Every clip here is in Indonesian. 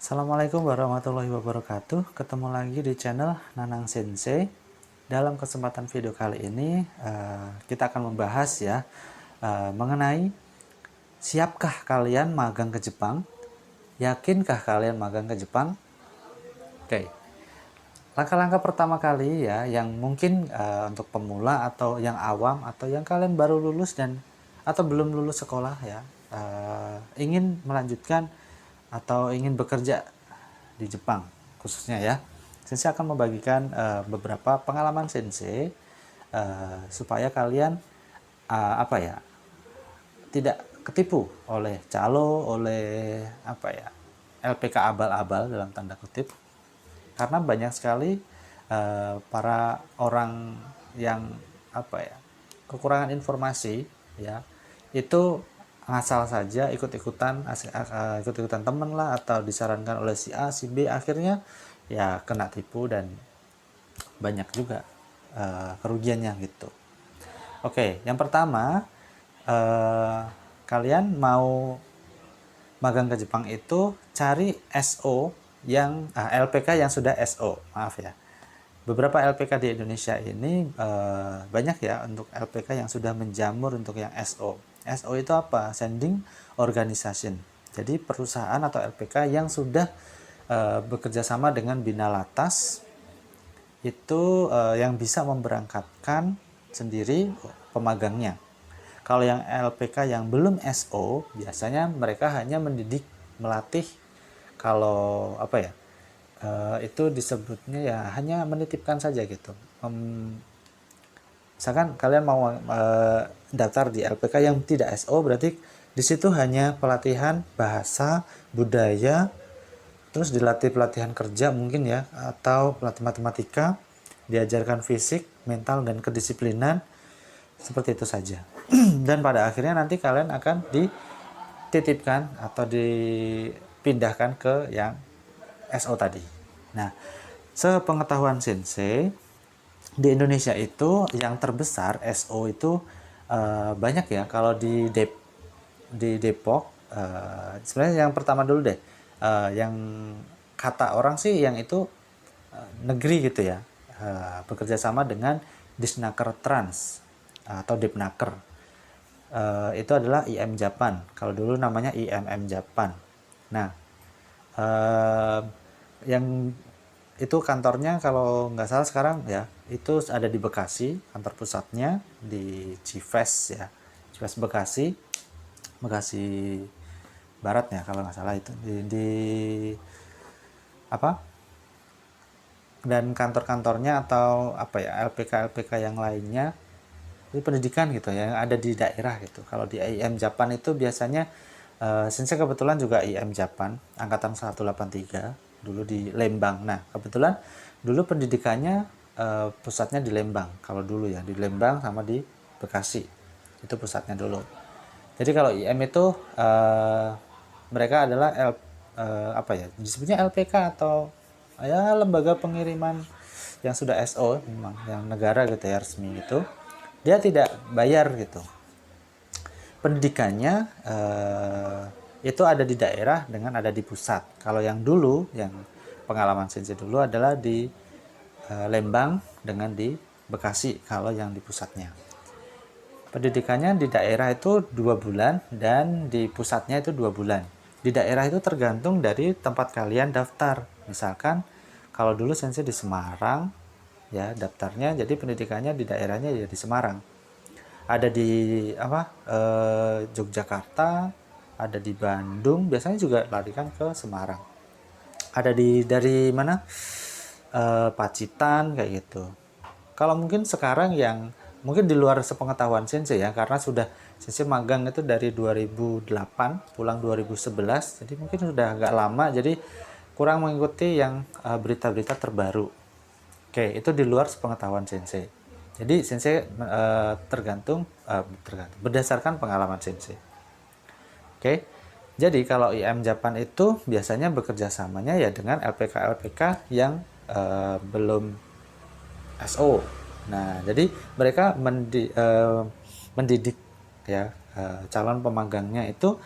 Assalamualaikum warahmatullahi wabarakatuh. Ketemu lagi di channel Nanang Sensei. Dalam kesempatan video kali ini kita akan membahas ya mengenai siapkah kalian magang ke Jepang? Yakinkah kalian magang ke Jepang? Oke. Langkah-langkah pertama kali ya yang mungkin untuk pemula atau yang awam atau yang kalian baru lulus dan atau belum lulus sekolah ya ingin melanjutkan atau ingin bekerja di Jepang khususnya ya. Sensei akan membagikan beberapa pengalaman Sensei supaya kalian tidak ketipu oleh oleh LPK abal-abal dalam tanda kutip, karena banyak sekali para orang yang kekurangan informasi ya, itu ngasal saja ikut-ikutan temen lah atau disarankan oleh si A si B, akhirnya ya kena tipu dan banyak juga kerugiannya gitu. Oke, yang pertama kalian mau magang ke Jepang itu cari SO yang LPK yang sudah SO, maaf ya. Beberapa LPK di Indonesia ini banyak ya untuk LPK yang sudah menjamur untuk yang SO. SO itu apa? Sending Organization. Jadi perusahaan atau LPK yang sudah bekerja sama dengan Bina Latas itu yang bisa memberangkatkan sendiri pemagangnya. Kalau yang LPK yang belum SO, biasanya mereka hanya mendidik, melatih. Kalau itu disebutnya ya hanya menitipkan saja gitu. Misalkan kalian mau daftar di LPK yang tidak SO, berarti di situ hanya pelatihan bahasa, budaya, terus dilatih pelatihan kerja mungkin ya, atau pelatihan matematika, diajarkan fisik, mental, dan kedisiplinan, seperti itu saja. Dan pada akhirnya nanti kalian akan dititipkan atau dipindahkan ke yang SO tadi. Nah, sepengetahuan Sensei, di Indonesia itu yang terbesar SO itu banyak ya. Kalau di Depok, sebenarnya yang pertama dulu deh, yang kata orang sih yang itu negeri gitu ya, bekerja sama dengan Disnaker Trans atau Depnaker. Itu adalah IM Japan. Kalau dulu namanya IMM Japan. Nah, yang itu kantornya kalau nggak salah sekarang ya itu ada di Bekasi, kantor pusatnya di Cives ya, Cives Bekasi, Bekasi Barat ya kalau nggak salah, itu di apa, dan kantor-kantornya atau LPK yang lainnya itu pendidikan gitu ya yang ada di daerah gitu. Kalau di IM Japan itu biasanya Sensei kebetulan juga IM Japan angkatan 183 dulu di Lembang. Nah, kebetulan dulu pendidikannya pusatnya di Lembang. Kalau dulu ya di Lembang sama di Bekasi. Itu pusatnya dulu. Jadi kalau IM itu mereka adalah disebutnya LPK atau ya lembaga pengiriman yang sudah SO memang yang negara gitu ya, resmi gitu. Dia tidak bayar gitu. Pendidikannya itu ada di daerah dengan ada di pusat. Kalau yang dulu, yang pengalaman Sensei dulu adalah di Lembang dengan di Bekasi kalau yang di pusatnya. Pendidikannya di daerah itu 2 bulan dan di pusatnya itu 2 bulan. Di daerah itu tergantung dari tempat kalian daftar. Misalkan kalau dulu Sensei di Semarang ya daftarnya, jadi pendidikannya di daerahnya ya di Semarang. Ada di Yogyakarta, ada di Bandung, biasanya juga larikan ke Semarang. Ada dari mana, Pacitan kayak gitu. Kalau mungkin sekarang yang mungkin di luar sepengetahuan Sensei ya, karena sudah Sensei magang itu dari 2008 pulang 2011, jadi mungkin sudah agak lama, jadi kurang mengikuti yang berita-berita terbaru. Oke, itu di luar sepengetahuan Sensei. Jadi Sensei tergantung berdasarkan pengalaman Sensei. Oke. Jadi kalau IM Japan itu biasanya bekerja samanya ya dengan LPK yang belum SO. Nah, jadi mereka mendidik ya calon pemagangnya itu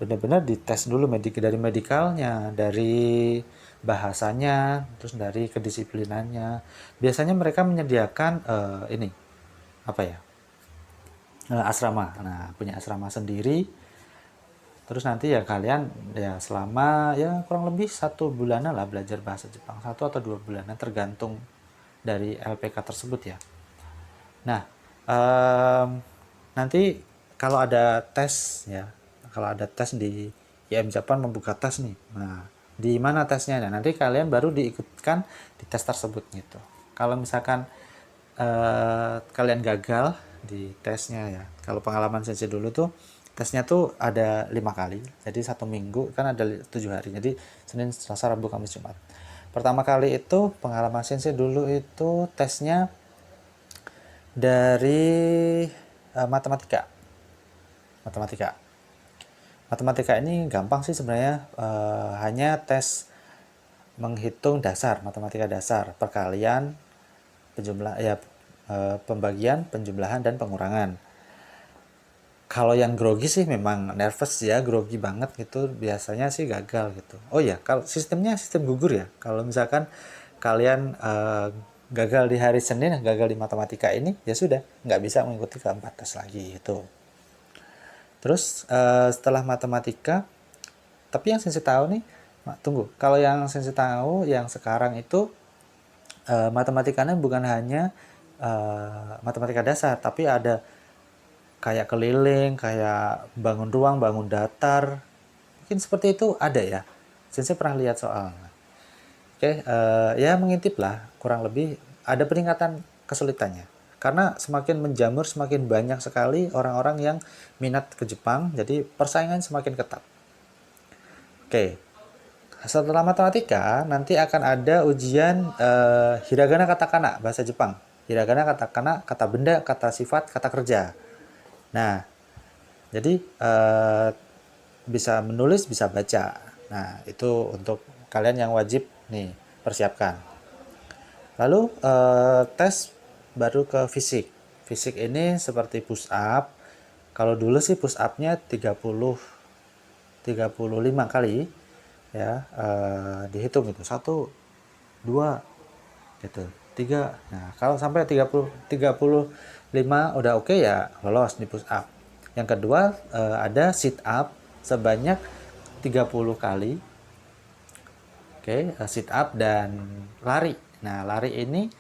benar-benar dites dulu dari medikalnya, dari bahasanya, terus dari kedisiplinannya. Biasanya mereka menyediakan ini apa ya, asrama. Nah, punya asrama sendiri. Terus nanti ya kalian ya selama ya kurang lebih 1 bulanan lah belajar bahasa Jepang, 1 atau 2 bulanan tergantung dari LPK tersebut ya. Nah, nanti kalau ada tes ya, kalau ada tes di IM Japan membuka tes nih. Nah, di mana tesnya? Nah, nanti kalian baru diikutkan di tes tersebut gitu. Kalau misalkan kalian gagal di tesnya ya, kalau pengalaman sensei dulu tuh tesnya tuh ada 5 kali, jadi 1 minggu kan ada 7 hari, jadi Senin, Selasa, Rabu, Kamis, Jumat. Pertama kali itu pengalaman sensei dulu itu tesnya dari matematika. Matematika. Matematika ini gampang sih sebenarnya, hanya tes menghitung dasar, matematika dasar, perkalian, penjumlah ya, pembagian, penjumlahan dan pengurangan. Kalau yang grogi sih memang nervous ya, grogi banget gitu, biasanya sih gagal gitu. Oh ya, kalau sistemnya sistem gugur ya. Kalau misalkan kalian gagal di hari Senin, gagal di matematika ini, ya sudah, nggak bisa mengikuti keempat tes lagi gitu. Terus setelah matematika, tapi yang Sensei tahu nih, tunggu, kalau yang Sensei tahu yang sekarang itu matematikanya bukan hanya matematika dasar, tapi ada kayak keliling, kayak bangun ruang, bangun datar, mungkin seperti itu ada ya. Sensei pernah lihat soalnya. Oke, ya mengintip lah, kurang lebih ada peningkatan kesulitannya. Karena semakin menjamur, semakin banyak sekali orang-orang yang minat ke Jepang, jadi persaingan semakin ketat. Oke, setelah matematika, nanti akan ada ujian hiragana katakana, bahasa Jepang. Hiragana katakana, kata benda, kata sifat, kata kerja. Nah, jadi bisa menulis, bisa baca. Nah, itu untuk kalian yang wajib nih persiapkan. Lalu tes baru ke fisik. Fisik ini seperti push up. Kalau dulu sih push up-nya 35 kali ya, dihitung itu 1 2 gitu, 3. Nah, kalau sampai 35 udah oke ya lolos di push up. Yang kedua ada sit up sebanyak 30 kali. Oke, sit up dan lari. Nah, lari ini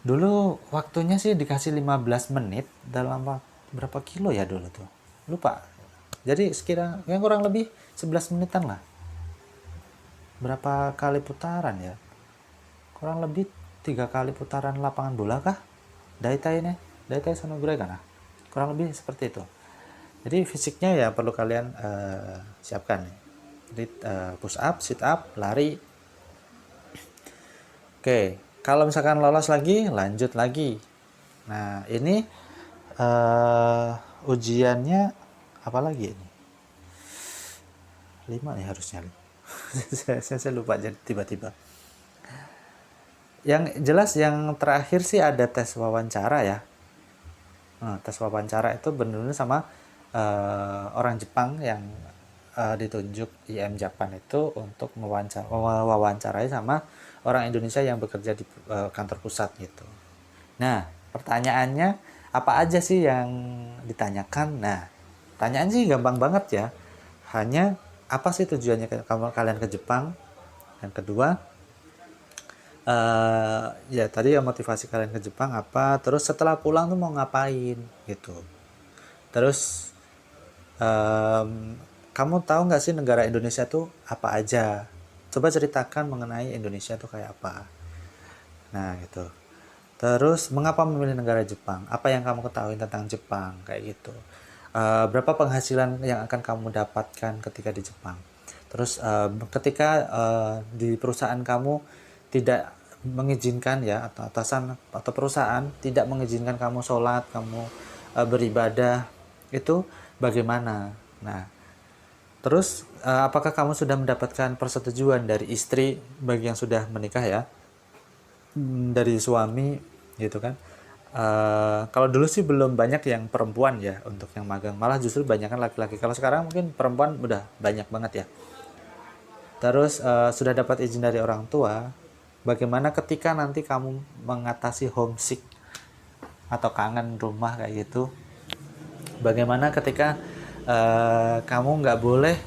dulu waktunya sih dikasih 15 menit dalam berapa kilo ya dulu tuh. Lupa. Jadi sekira yang kurang lebih 11 menitan lah. Berapa kali putaran ya? Kurang lebih 3 kali putaran lapangan bola kah? Daitai nih, Daitai Sonogure kan? Kurang lebih seperti itu. Jadi fisiknya ya perlu kalian siapkan nih. Jadi push up, sit up, lari. Oke, kalau misalkan lolos lagi, lanjut lagi. Nah, ini ujiannya apa lagi ini? 5 nih harusnya. saya lupa jadi tiba-tiba. Yang jelas yang terakhir sih ada tes wawancara ya. Nah, tes wawancara itu benar-benar sama orang Jepang yang ditunjuk IM Japan itu untuk mewawancarai sama orang Indonesia yang bekerja di kantor pusat gitu. Nah, pertanyaannya apa aja sih yang ditanyakan? Nah, pertanyaan sih gampang banget ya. Hanya apa sih tujuannya kalian ke Jepang? Yang kedua, ya tadi ya motivasi kalian ke Jepang apa? Terus setelah pulang tuh mau ngapain gitu. Terus kamu tahu nggak sih negara Indonesia tuh apa aja? Coba ceritakan mengenai Indonesia tuh kayak apa. Nah gitu. Terus mengapa memilih negara Jepang? Apa yang kamu ketahui tentang Jepang kayak gitu? Berapa penghasilan yang akan kamu dapatkan ketika di Jepang? Terus ketika di perusahaan kamu tidak mengizinkan ya, atau atasan atau perusahaan tidak mengizinkan kamu sholat, kamu beribadah, itu bagaimana? Nah, terus apakah kamu sudah mendapatkan persetujuan dari istri bagi yang sudah menikah ya, dari suami gitu kan? Kalau dulu sih belum banyak yang perempuan ya untuk yang magang, malah justru banyak kan laki-laki. Kalau sekarang mungkin perempuan udah banyak banget ya. Terus sudah dapat izin dari orang tua, bagaimana ketika nanti kamu mengatasi homesick atau kangen rumah kayak gitu? Bagaimana ketika kamu nggak boleh,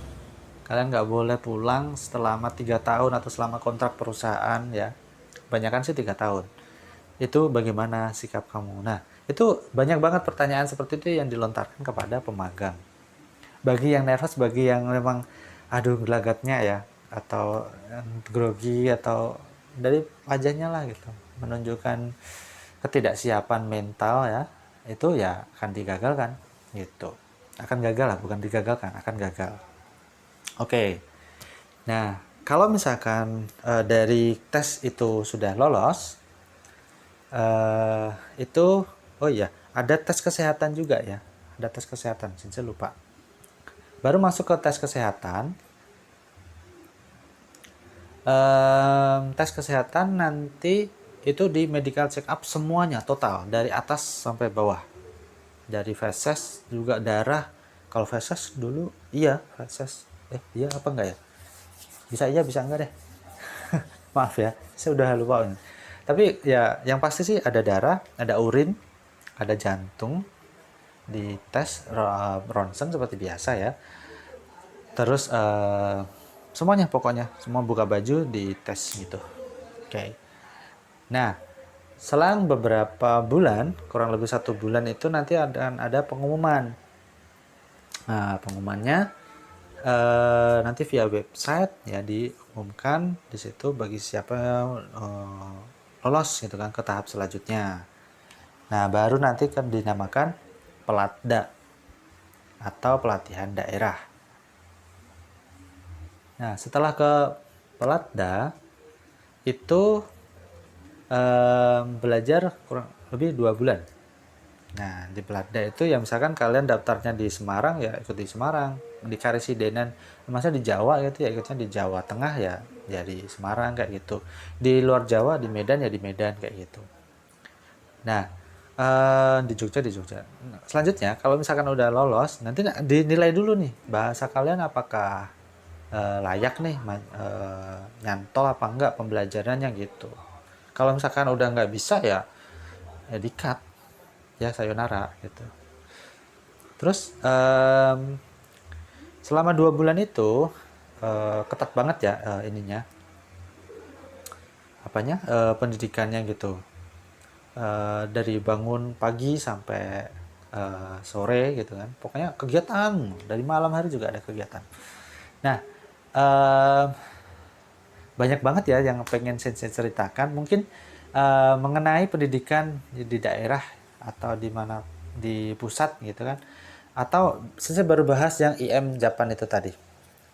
kalian nggak boleh pulang selama 3 tahun atau selama kontrak perusahaan ya? Kebanyakan sih 3 tahun. Itu bagaimana sikap kamu? Nah, itu banyak banget pertanyaan seperti itu yang dilontarkan kepada pemagang. Bagi yang nervous, bagi yang memang aduh gelagatnya ya, atau grogi, atau dari wajahnya lah gitu, menunjukkan ketidaksiapan mental ya, itu ya akan digagalkan gitu. Akan gagal lah, bukan digagalkan, akan gagal. Oke. Nah, kalau misalkan dari tes itu sudah lolos, eh itu oh iya, ada tes kesehatan juga ya. Ada tes kesehatan, saya lupa. Baru masuk ke tes kesehatan, tes kesehatan nanti itu di medical check up semuanya total dari atas sampai bawah, dari feses juga darah. Kalau feses dulu iya feses, iya apa enggak ya, bisa iya bisa enggak deh. Maaf ya, saya udah lupa ini. Tapi ya yang pasti sih ada darah, ada urin, ada jantung, di tes ronsen seperti biasa ya. Terus semuanya, pokoknya semua buka baju di tes gitu. Oke. Nah, selang beberapa bulan, kurang lebih 1 bulan itu nanti ada pengumuman. Nah, pengumumannya nanti via website ya, diumumkan di situ bagi siapa lolos gitu kan ke tahap selanjutnya. Nah, baru nanti kan dinamakan pelatda atau pelatihan daerah. Nah, setelah ke pelatda itu belajar kurang lebih 2 bulan. Nah, di Pelatda itu ya misalkan kalian daftarnya di Semarang ya ikut di Semarang, di Karesidenan, maksudnya di Jawa gitu ya ikutnya di Jawa Tengah ya di Semarang kayak gitu. Di luar Jawa di Medan ya di Medan kayak gitu. Nah, di Jogja di Jogja. Nah, selanjutnya kalau misalkan udah lolos, nanti dinilai dulu nih bahasa kalian apakah layak nih nyantol apa enggak pembelajarannya gitu. Kalau misalkan udah nggak bisa ya di cut ya sayonara gitu. Terus selama 2 bulan itu ketat banget ya ininya apanya pendidikannya gitu. Dari bangun pagi sampai sore gitu kan, pokoknya kegiatan dari malam hari juga ada kegiatan. Nah, eh, banyak banget ya yang pengen saya ceritakan mungkin mengenai pendidikan di daerah atau di mana di pusat gitu kan, atau saya baru bahas yang IM Japan itu tadi.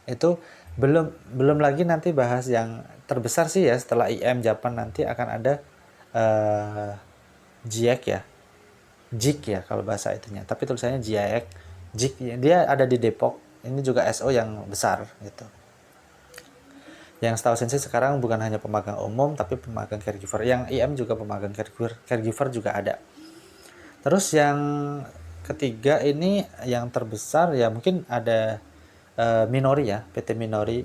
Itu belum belum lagi nanti bahas yang terbesar sih ya, setelah IM Japan nanti akan ada eh JIEC ya, JIC ya kalau bahasa itunya, tapi tulisannya JIEC. JIC dia ada di Depok, ini juga SO yang besar gitu. Yang setahu sensei sekarang bukan hanya pemagang umum tapi pemagang caregiver. Yang IM juga pemagang caregiver juga ada. Terus yang ketiga ini yang terbesar ya mungkin ada Minori ya, PT Minori,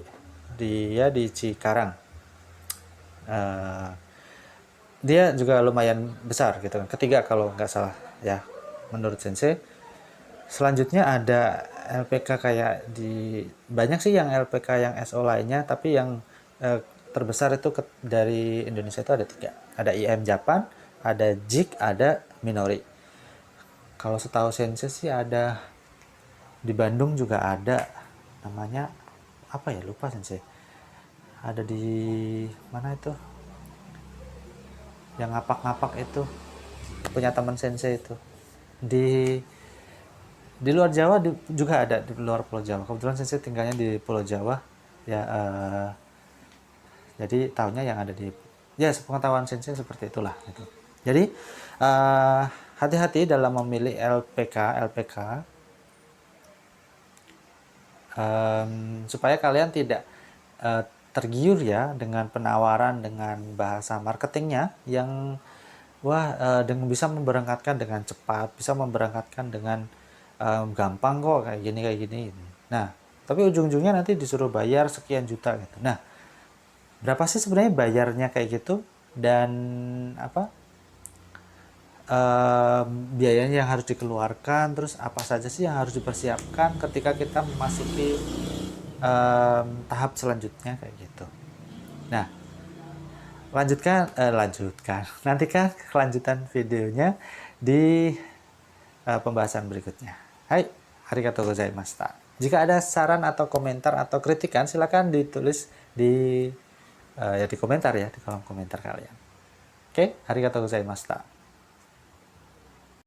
dia di Cikarang. Eh, dia juga lumayan besar gitu kan. Ketiga kalau nggak salah ya menurut sensei. Selanjutnya ada LPK kayak di banyak sih yang LPK yang SO lainnya, tapi yang terbesar itu dari Indonesia itu ada 3. Ada IM Japan, ada JIC, ada Minori. Kalau setahu sensei sih ada di Bandung juga ada, namanya apa ya lupa sensei. Ada di mana itu? Yang ngapak-ngapak itu punya teman sensei itu. Di luar Jawa juga ada, di luar Pulau Jawa. Kebetulan saya tinggalnya di Pulau Jawa ya, jadi tahunya yang ada di ya sepengetahuan sensei seperti itulah gitu. Jadi hati-hati dalam memilih LPK supaya kalian tidak tergiur ya dengan penawaran dengan bahasa marketingnya yang wah dengan bisa memberangkatkan dengan cepat, bisa memberangkatkan dengan gampang kok kayak gini. Nah, tapi ujung-ujungnya nanti disuruh bayar sekian juta gitu. Nah, berapa sih sebenarnya bayarnya kayak gitu, dan apa eh, biayanya yang harus dikeluarkan, terus apa saja sih yang harus dipersiapkan ketika kita memasuki tahap selanjutnya kayak gitu. Nah, lanjutkan nantikan kelanjutan videonya di pembahasan berikutnya. Hai, arigatou gozaimashita. Jika ada saran atau komentar atau kritikan, silakan ditulis di ya di komentar ya, di kolom komentar kalian. Oke, arigatou gozaimashita.